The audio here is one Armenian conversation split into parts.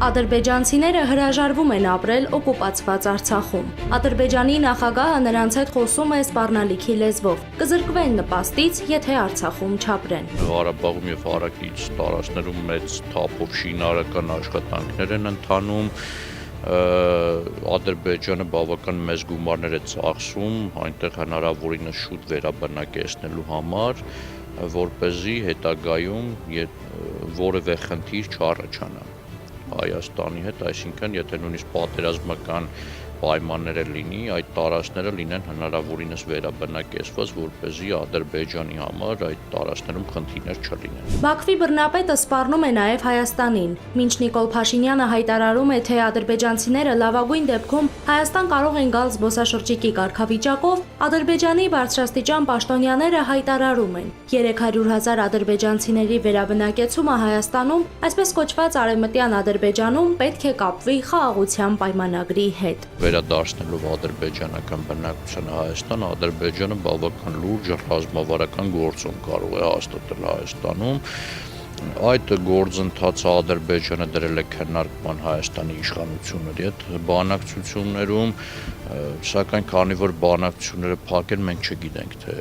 Ադրբեջանցիները հրաժարվում են ապրել օկուպացված Արցախում։ Ադրբեջանի նախագահը նրանց հետ խոսում է սպառնալիքի լեզվով։ Կզրկվեն նպաստից, եթե Արցախում չապրեն։ Ղարաբաղում եւ հարակից տարածքներում մեծ թափով շինարարական աշխատանքներ են ընթանում։ Ադրբեջանը բավական մեծ գումարներ է ծախսում այնտեղ հնարավորինս շուտ վերաբնակեցնելու համար, որպեսզի հետագայում որևէ խնդիր չառաջանա Հայաստանի հետ, այսինքն եթե նույնիսկ պատերազմական պայմանները լինի, այդ տարածքները լինեն հնարավորինս վերաբնակեցված, որպեսզի Ադրբեջանի համար այդ տարածքներում խնդիրներ չլինեն։ Բաքվի բռնապետը սպառնում է նաև Հայաստանին։ Մինչ Նիկոլ Փաշինյանը հայտարարում է, թե ադրբեջանցիները լավագույն դեպքում Հայաստան կարող են գալ զբոսաշրջիկի կարգավիճակով, Ադրբեջանի բարձրաստիճան պաշտոնյաները հայտարարում են. 300,000 ադրբեջանցիների վերաբնակեցումը Հայաստանում, այսպես կոչված Արևմտյան Ադրբեջանում պետք է կապվի խաղաղության պայմանագրի հետ։ Վերադարձնելով ադրբեջանական բնակչությանը Հայաստան, Ադրբեջանը բավական լուրջ ռազմավարական գործոն կարող է հաստատել Հայաստանում։ Այդ գործընթացը Ադրբեջանը դրել է քննարկման Հայաստանի իշխանությունների հետ բանակցություններում, սակայն քանի որ բանակցությունները փակ են, մենք չգիտենք, թե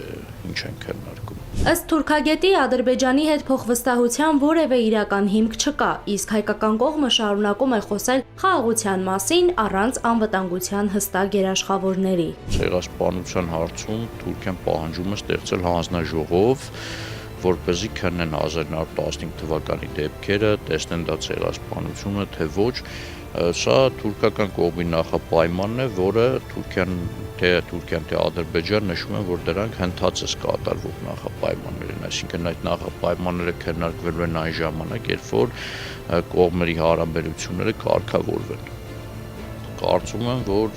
ինչ են քննարկում։ Ըստ թուրքագետի Ադրբեջանի հետ փոխվստահության որևէ իրական հիմք չկա, իսկ հայկական կողմը շարունակում է խոսել խաղաղության մասին առանց անվտանգության հստակ երաշխավորների։ Ցեղասպանության հարցում Թուրքիան պահանջում է ստեղծել հանձնաժողով, որպեսզի քննեն 1915 թվականի դեպքերը, տեսնեն դա ցեղասպանություն է, թե ոչ։ Սա թուրքական կողմի նախապայմանն է, որը Թուրքիան թե Ադրբեջան նշում են, որ դրանք հնդածս կատարվող նախապայմաններ են, այսինքն այդ նախապայմանները քննարկվելու են այն ժամանակ, երբ որ կողմերի հարաբերությունները կարգավորվեն։ Կարծում եմ, որ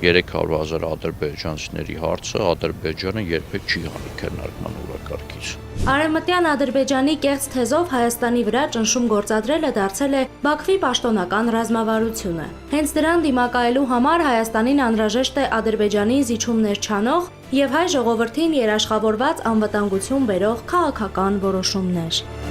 300,000 ադրբեջանցիների հարցը Ադրբեջանը երբեք չի հանի քննարկման օրակարգից։ Արևմտյան Ադրբեջանի կեղծ թեզով Հայաստանի վրա ճնշում գործադրելը դարձել է Բաքվի պաշտոնական ռազմավարությունը։ Հենց դրան դիմակայելու համար Հայաստանին անհրաժեշտ է Ադրբեջանին զիջումներ չանող եւ հայ ժողովրդին երաշխավորված անվտանգություն բերող քաղաքական որոշումներ։